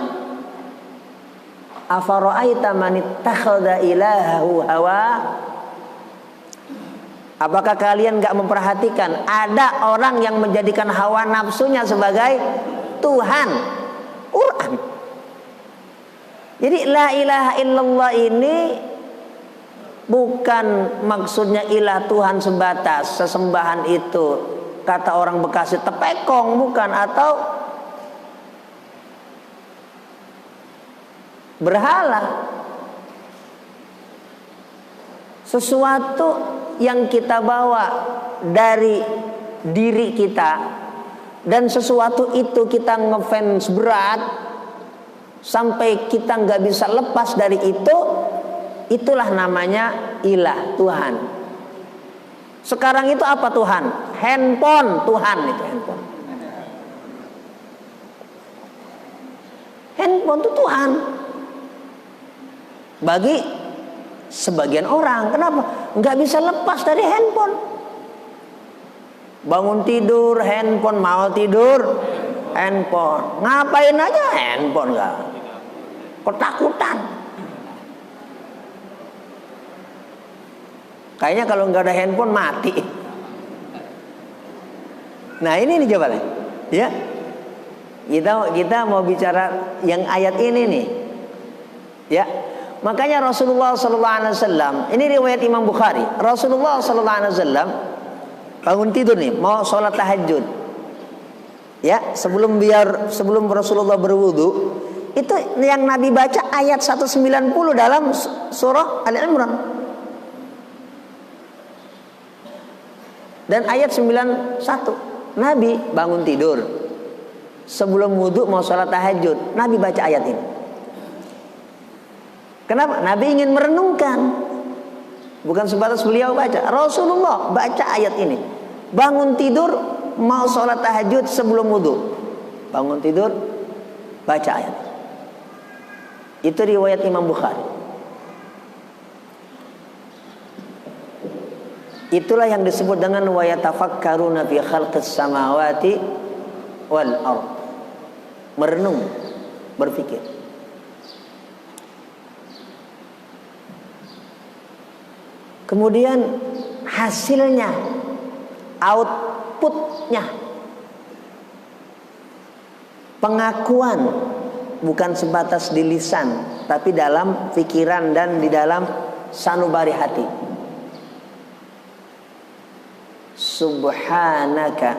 Afara'aita man ittakhadha ilahahu hawa. Apakah kalian gak memperhatikan ada orang yang menjadikan hawa nafsunya sebagai Tuhan? Quran. Jadi la ilaha illallah ini bukan maksudnya ilah Tuhan sebatas sesembahan itu, kata orang Bekasi tepekong, bukan, atau berhala. Sesuatu yang kita bawa dari diri kita, dan sesuatu itu kita ngefans berat sampai kita nggak bisa lepas dari itu, itulah namanya ilah, Tuhan. Sekarang itu apa Tuhan? Handphone Tuhan, itu handphone. Handphone itu Tuhan bagi sebagian orang. Kenapa? Nggak bisa lepas dari handphone. Bangun tidur handphone, mau tidur handphone, ngapain aja handphone, nggak ketakutan. Kayaknya kalau nggak ada handphone mati. Nah ini nih coba ya, kita mau bicara yang ayat ini nih ya. Makanya Rasulullah SAW, ini riwayat Imam Bukhari, Rasulullah SAW bangun tidur nih, mau sholat tahajud ya, sebelum Rasulullah berwudu, itu yang Nabi baca ayat 190 dalam surah Al-Imran. Dan ayat 91, Nabi bangun tidur sebelum wudu mau sholat tahajud, Nabi baca ayat ini. Kenapa? Nabi ingin merenungkan, bukan sebatas beliau baca. Rasulullah baca ayat ini, bangun tidur mau sholat tahajud sebelum wudu, bangun tidur baca ayat. Itu riwayat Imam Bukhari. Itulah yang disebut dengan wa yatafakkaruna fi khalqis samawati wal ardh. Merenung, berpikir. Kemudian hasilnya, outputnya, pengakuan bukan sebatas di lisan, tapi dalam pikiran dan di dalam sanubari hati. Subhanaka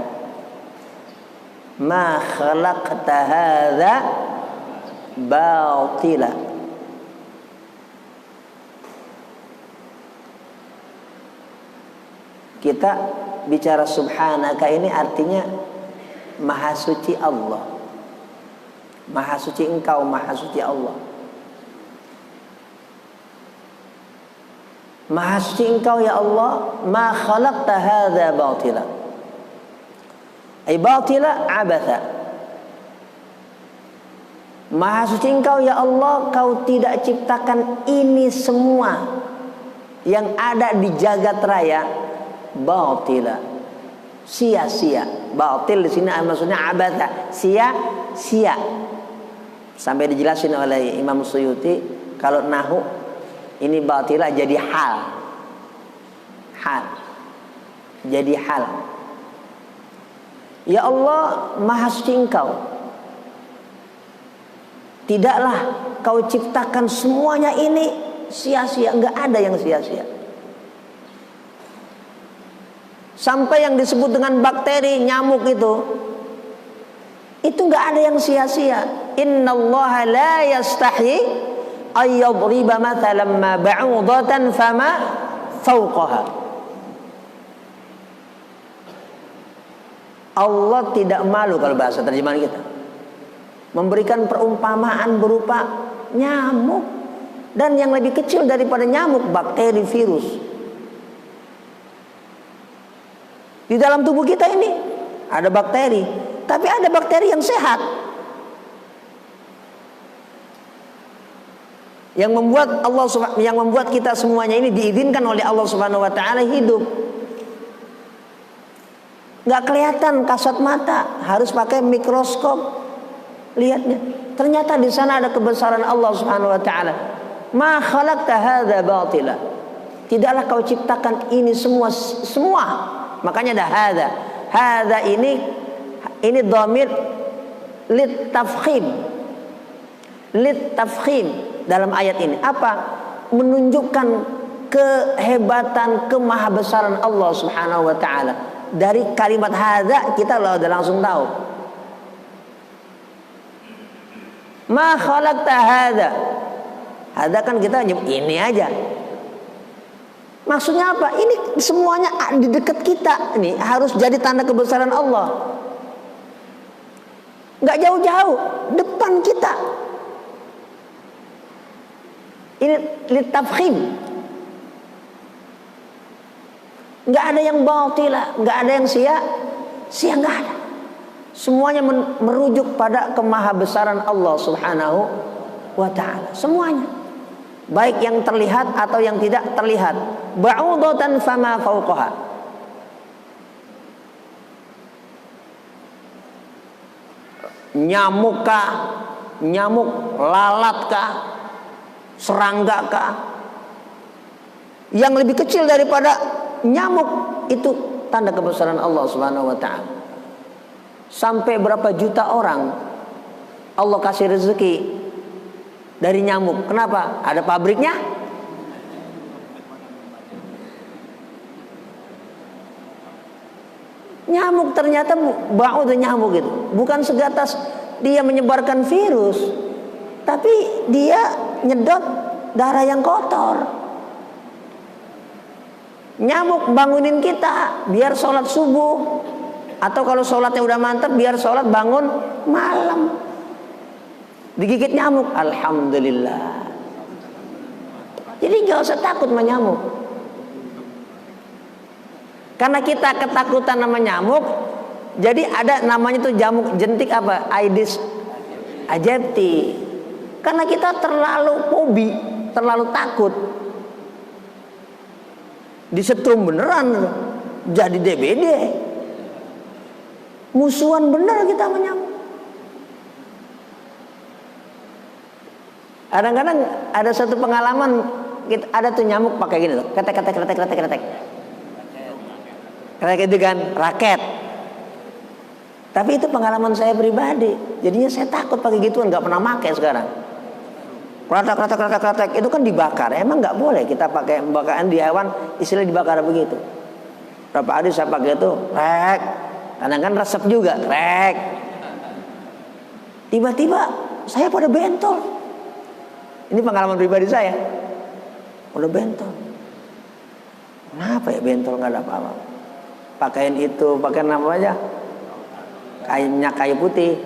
ma khalaqta hadza batila. Kita bicara subhanaka ini artinya maha suci Allah, maha suci engkau, maha suci Allah, maha suci engkau ya Allah. Ma khalaqta hadza batila, ay batila abatha. Maha suci engkau ya Allah, kau tidak ciptakan ini semua yang ada di jagat raya batila, sia-sia. Batil di sini maksudnya abatha, sia-sia. Sampai dijelasin oleh Imam Suyuti, kalau nahu ini batila jadi hal, jadi hal. Ya Allah, Maha Suci Engkau. Tidaklah Kau ciptakan semuanya ini sia-sia, enggak ada yang sia-sia. Sampai yang disebut dengan bakteri, nyamuk itu enggak ada yang sia-sia. Innallaha la yastahi ayyadriba mathalan ma ba'udatan fama fawqaha. Allah tidak malu, kalau bahasa terjemahan kita, memberikan perumpamaan berupa nyamuk, dan yang lebih kecil daripada nyamuk, bakteri, virus. Di dalam tubuh kita ini ada bakteri, tapi ada bakteri yang sehat, yang membuat kita semuanya ini diizinkan oleh Allah Subhanahu wa taala hidup. Nggak kelihatan kasat mata, harus pakai mikroskop lihatnya. Ternyata di sana ada kebesaran Allah Subhanahu wa taala. Ma khalaqta hadza batila. Tidaklah Kau ciptakan ini semua. Makanya ada hadza. Hadza ini dhamir lit tafkhim. Lit tafkhim dalam ayat ini apa? Menunjukkan kehebatan, kemahabesaran Allah Subhanahu wa taala. Dari kalimat hadza kita udah langsung tahu. Ma khalaqta hadza. Hadza kan kita ini aja. Maksudnya apa? Ini semuanya di dekat kita. Ini harus jadi tanda kebesaran Allah. Enggak jauh-jauh, depan kita. Ini litafkhim. Enggak ada yang batila, enggak ada yang sia enggak ada. Semuanya merujuk pada kemahabesaran Allah Subhanahu wa taala. Semuanya. Baik yang terlihat atau yang tidak terlihat. Ba'udatan fama fawqaha. Nyamukkah, nyamuk lalatkah, seranggakah, yang lebih kecil daripada nyamuk, itu tanda kebesaran Allah Subhanahu wa taala. Sampai berapa juta orang Allah kasih rezeki dari nyamuk. Kenapa? Ada pabriknya. Nyamuk ternyata bau dan nyamuk itu bukan segatas dia menyebarkan virus, tapi dia nyedot darah yang kotor. Nyamuk bangunin kita biar sholat subuh, atau kalau sholatnya udah mantap biar sholat bangun malam. Digigit nyamuk, alhamdulillah. Jadi gak usah takut sama nyamuk. Karena kita ketakutan sama nyamuk, jadi ada namanya tuh jamuk jentik apa? Aedes aegypti. Karena kita terlalu fobi, terlalu takut. Disetrum beneran, jadi DBD. Musuhan bener kita sama nyamuk. Kadang-kadang ada satu pengalaman, ada tuh nyamuk pakai gini tuh, ketek. Kayak gitu kan, raket. Tapi itu pengalaman saya pribadi. Jadinya saya takut pakai gituan, nggak pernah pakai sekarang. Kratek, itu kan dibakar. Emang nggak boleh kita pakai pembakaran di hewan, istilah dibakar begitu. Berapa hari saya pakai itu, rek. Kadang-kadang resep juga, rek. Tiba-tiba saya pada bentol. Ini pengalaman pribadi saya. Pada bentol. Kenapa ya bentol, nggak ada apa-apa? Pakaian itu, pakaian apa aja? Minyak kayu putih.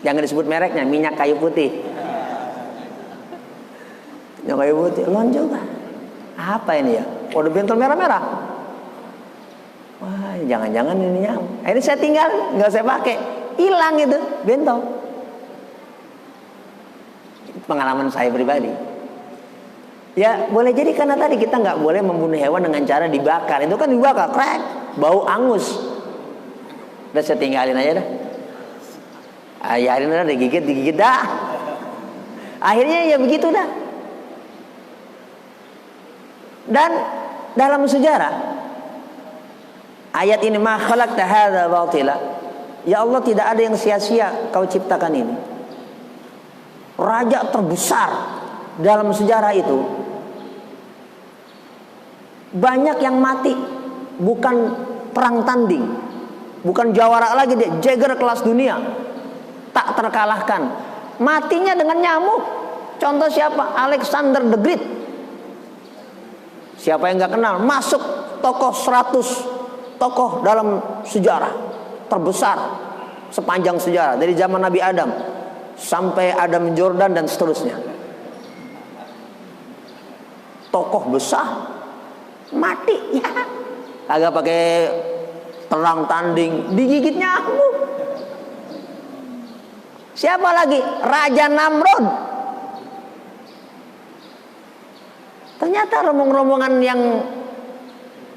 Jangan disebut mereknya, minyak kayu putih. Minyak kayu putih, lon juga. Apa ini ya? Udah bentol merah-merah. Wah, jangan-jangan ini nyamuk. Akhirnya saya tinggal, nggak saya pakai. Hilang itu, bentol. Pengalaman saya pribadi. Ya boleh jadi karena tadi kita nggak boleh membunuh hewan dengan cara dibakar. Itu kan dibakar, krek, bau angus. Udah saya tinggalin aja dah. Ayarin udah digigit dah. Akhirnya ya begitu dah. Dan dalam sejarah ayat ini ma khalaqta hadza batila, Ya Allah, tidak ada yang sia-sia kau ciptakan ini. Raja terbesar dalam sejarah itu, banyak yang mati, bukan perang tanding, bukan jawara lagi, dia Jagger kelas dunia, tak terkalahkan. Matinya dengan nyamuk. Contoh siapa? Alexander the Great. Siapa yang gak kenal? Masuk tokoh 100 tokoh dalam sejarah terbesar sepanjang sejarah, dari zaman Nabi Adam sampai Adam Jordan dan seterusnya. Tokoh besar mati ya, agak pakai perang tanding, digigit nyamuk. Siapa lagi? Raja Namrud. Ternyata rombongan yang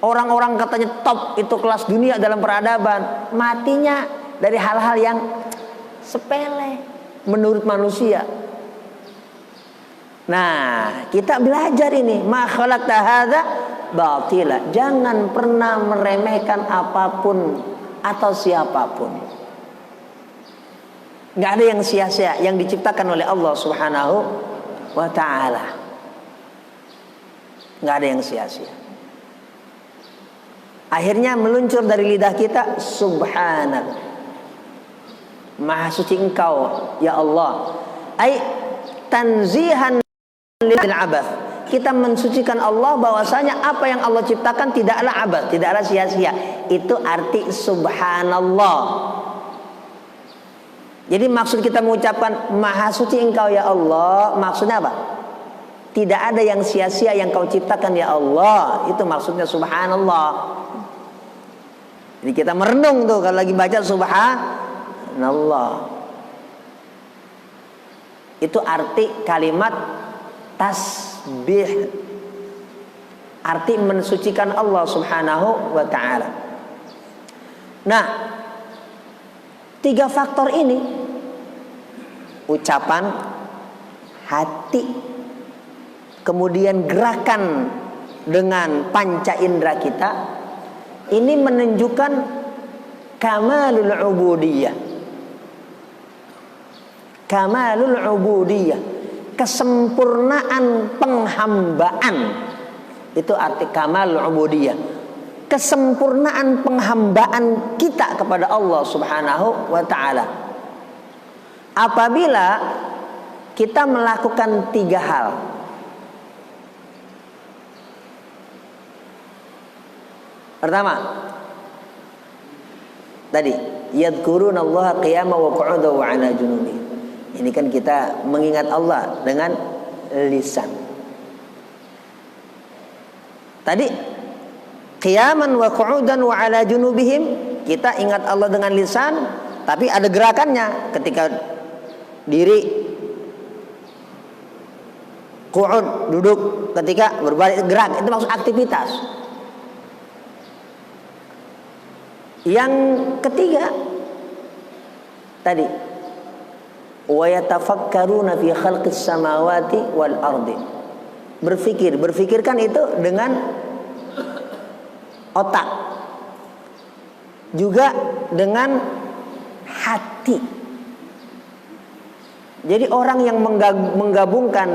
orang-orang katanya top itu kelas dunia dalam peradaban, matinya dari hal-hal yang sepele menurut manusia. Nah, kita belajar ini, ma khalaqta hadza batila. Jangan pernah meremehkan apapun atau siapapun. Nggak ada yang sia-sia yang diciptakan oleh Allah Subhanahu wa ta'ala. Nggak ada yang sia-sia. Akhirnya meluncur dari lidah kita, Subhanak, Maha suci Engkau ya Allah. Ai tanzihan lil abath. Kita mensucikan Allah bahwasanya apa yang Allah ciptakan tidaklah abath, tidaklah sia-sia. Itu arti subhanallah. Jadi maksud kita mengucapkan Maha suci Engkau ya Allah, maksudnya apa? Tidak ada yang sia-sia yang Kau ciptakan ya Allah. Itu maksudnya subhanallah. Jadi kita merenung tuh kalau lagi baca subhanallah. Itu arti kalimat tasbih, arti mensucikan Allah Subhanahu wa ta'ala. Nah, 3 faktor ini, ucapan, hati, kemudian gerakan dengan panca indera kita, ini menunjukkan kamalul ubudiyah. Kamalul ubudiyah, kesempurnaan penghambaan. Itu arti kamalul ubudiyah, kesempurnaan penghambaan kita kepada Allah Subhanahu wa ta'ala. Apabila kita melakukan 3 hal. Pertama, tadi yadhkurunallaha qiyaman wa qu'udan wa 'ala junubihim. Ini kan kita mengingat Allah dengan lisan. Tadi qiyaman wa qu'udan wa 'ala junubihim, kita ingat Allah dengan lisan, tapi ada gerakannya ketika diri qu'ud, duduk, ketika berbalik gerak, itu maksud aktivitas. Yang ketiga tadi, wa yatafakkaruna fi khalqis samawati wal ardi. Berpikirkan itu dengan otak, juga dengan hati. Jadi orang yang menggabungkan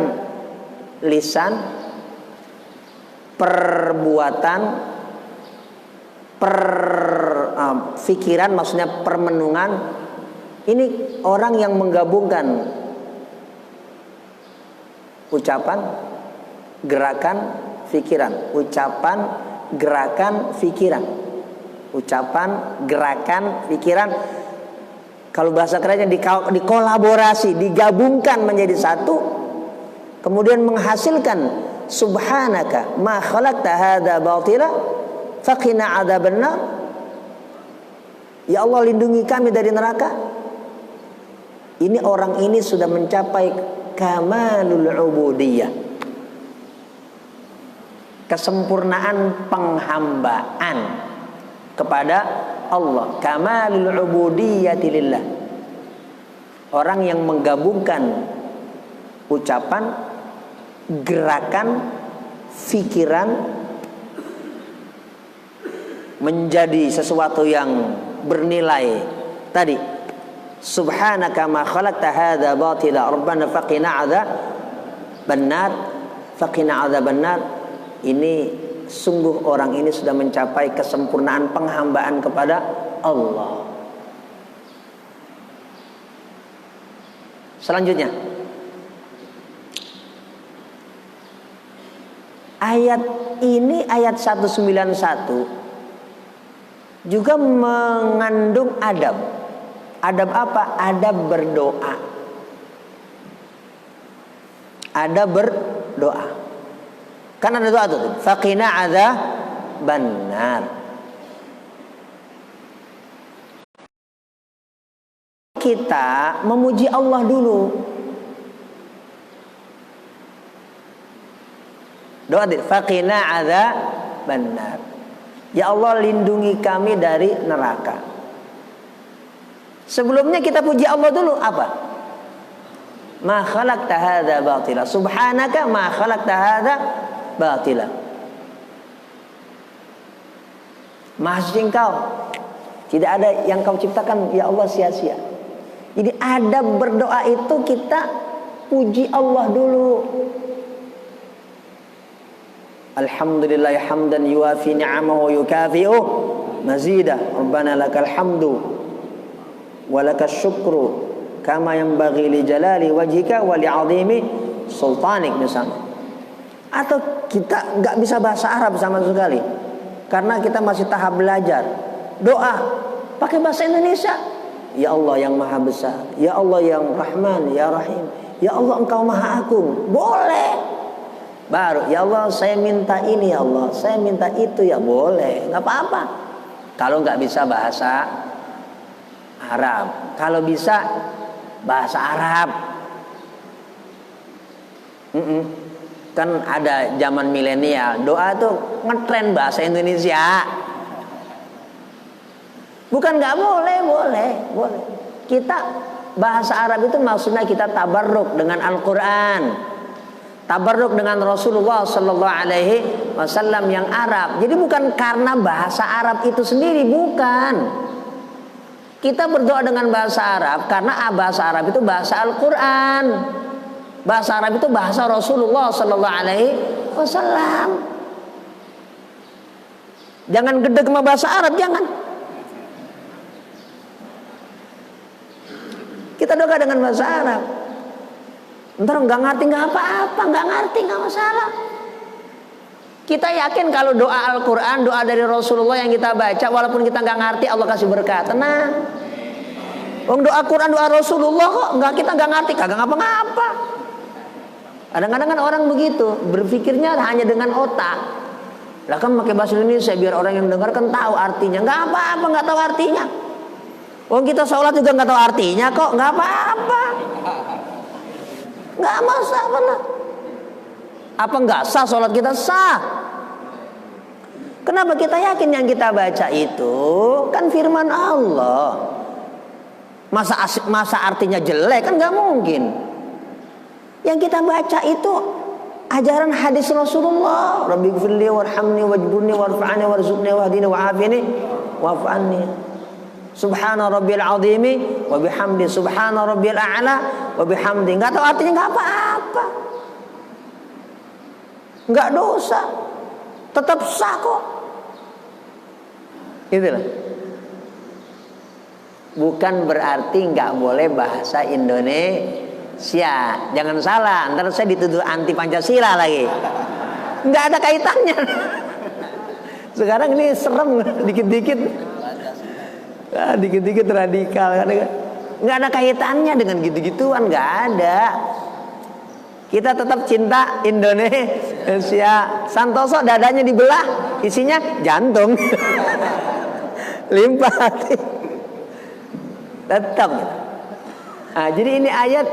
lisan, perbuatan, pikiran, maksudnya permenungan, ini orang yang menggabungkan ucapan, gerakan, pikiran, ucapan, gerakan, pikiran, ucapan, gerakan, pikiran. Kalau bahasa kerennya dikolaborasi, digabungkan menjadi satu, kemudian menghasilkan subhanaka ma khalaqta hadza batila faqina adzabannar. Ya Allah, lindungi kami dari neraka. Ini orang ini sudah mencapai kamalul ubudiyah, kesempurnaan penghambaan kepada Allah. Kamalul ubudiyyati lillah. Orang yang menggabungkan ucapan, gerakan, pikiran menjadi sesuatu yang bernilai tadi. Subhanaka ma khalaqta hadza batila rabbana faqina adzabannar. Ini sungguh orang ini sudah mencapai kesempurnaan penghambaan kepada Allah. Selanjutnya, ayat ini ayat 191 juga mengandung adab. Adab apa? Adab berdoa. Adab berdoa. Kan ada doa tuh. Faqina adzabannar. Kita memuji Allah dulu. Doa deh. Faqina adzabannar. Ya Allah, lindungi kami dari neraka. Sebelumnya kita puji Allah dulu apa? Ma khalaqta hadza batila. Subhanaka ma khalaqta hadza batila. Maha suci Engkau. Tidak ada yang Kau ciptakan ya Allah sia-sia. Jadi adab berdoa itu kita puji Allah dulu. Alhamdulillah hamdan yuafi ni'amahu wa yukafi'u mazidah. Rabbana lakal hamdu wa lakas syukru kama yanbaghi li jalali wajhika wa li 'azimi sultanik misalnya. Atau kita enggak bisa bahasa Arab sama sekali karena kita masih tahap belajar. Doa pakai bahasa Indonesia. Ya Allah yang Maha Besar, ya Allah yang Rahman, ya Rahim, ya Allah Engkau Maha Agung. Boleh. Baru, ya Allah saya minta ini ya Allah, saya minta itu ya boleh, nggak apa-apa. Kalau nggak bisa bahasa Arab, kalau bisa bahasa Arab, kan ada zaman milenial, doa tuh ngetren bahasa Indonesia. Bukan nggak boleh, boleh. Kita bahasa Arab itu maksudnya kita tabarruk dengan Al-Quran. Tabarruk dengan Rasulullah sallallahu alaihi wasallam yang Arab. Jadi bukan karena bahasa Arab itu sendiri, bukan. Kita berdoa dengan bahasa Arab karena bahasa Arab itu bahasa Al-Qur'an. Bahasa Arab itu bahasa Rasulullah sallallahu alaihi wasallam. Jangan gedeg sama bahasa Arab, jangan. Kita doa dengan bahasa Arab. Ntar nggak ngerti nggak apa-apa, nggak ngerti nggak masalah. Kita yakin kalau doa Al-Quran, doa dari Rasulullah yang kita baca, walaupun kita nggak ngerti, Allah kasih berkat. Tenang. Doa Quran, doa Rasulullah kok kita nggak ngerti, kagak ngapa-ngapa. Kadang-kadang kan orang begitu, berpikirnya hanya dengan otak. Lah kan pakai bahasa Indonesia biar orang yang dengar kan tahu artinya. Nggak apa-apa, nggak tahu artinya. Kita sholat juga nggak tahu artinya kok, nggak apa-apa. Nggak masalah. Apa nggak sah sholat kita? Sah. Kenapa kita yakin yang kita baca itu kan firman Allah? Masa artinya jelek kan nggak mungkin. Yang kita baca itu ajaran hadis Rasulullah. Rabbighfirli warhamni wajburni warfa'ni warzuqni wahdini wa'afini wa'af'anni. Subhana rabbil azimi wa bihamdi, subhana rabbil a'la wa bihamdi. Enggak tahu artinya enggak apa-apa. Enggak dosa. Tetap sah kok. Itulah. Bukan berarti enggak boleh bahasa Indonesia. Jangan salah, ntar saya dituduh anti Pancasila lagi. Enggak ada kaitannya. Sekarang ini serem dikit-dikit. Dikit-dikit radikal, nggak ada kaitannya dengan gitu-gituan, nggak ada. Kita tetap cinta Indonesia. Santoso dadanya dibelah, isinya jantung, limpa hati. Tetap. Nah, jadi ini ayat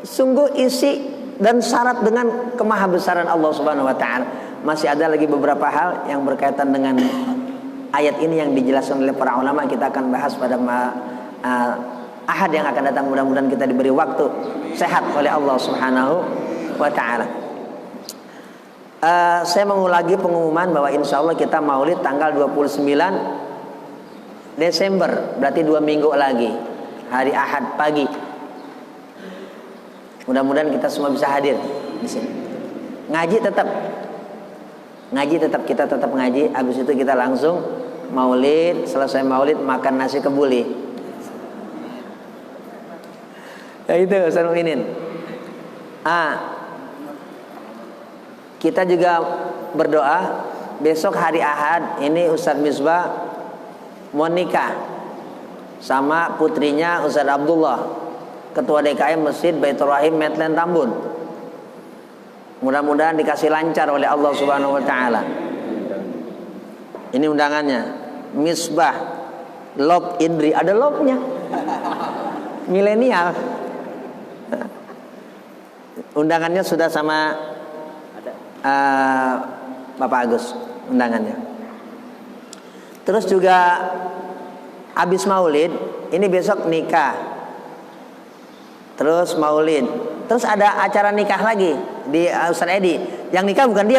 sungguh isi dan syarat dengan kemahabesaran Allah Subhanahu Wa Taala. Masih ada lagi beberapa hal yang berkaitan dengan ayat ini yang dijelaskan oleh para ulama. Kita akan bahas pada ahad yang akan datang. Mudah-mudahan kita diberi waktu sehat oleh Allah Subhanahu wa ta'ala. Saya mengulangi pengumuman bahwa insya Allah kita maulid tanggal 29 Desember, berarti 2 minggu lagi, hari Ahad pagi. Mudah-mudahan kita semua bisa hadir di sini. Ngaji tetap kita tetap ngaji. Habis itu kita langsung maulid. Selesai maulid makan nasi kebuli. Ya itu Ustaz Mu'minin. Kita juga berdoa besok hari Ahad ini Ustaz Misbah mau nikah sama putrinya Ustaz Abdullah, Ketua DKM Masjid Baitur Rahim Medland Tambun. Mudah-mudahan dikasih lancar oleh Allah Subhanahu wa taala. Ini undangannya. Misbah Lob Indri, ada lobnya. Milenial. Undangannya sudah sama Bapak Agus undangannya. Terus juga habis maulid, ini besok nikah. Terus maulid. Terus ada acara nikah lagi di Ustaz Edi. Yang nikah bukan dia.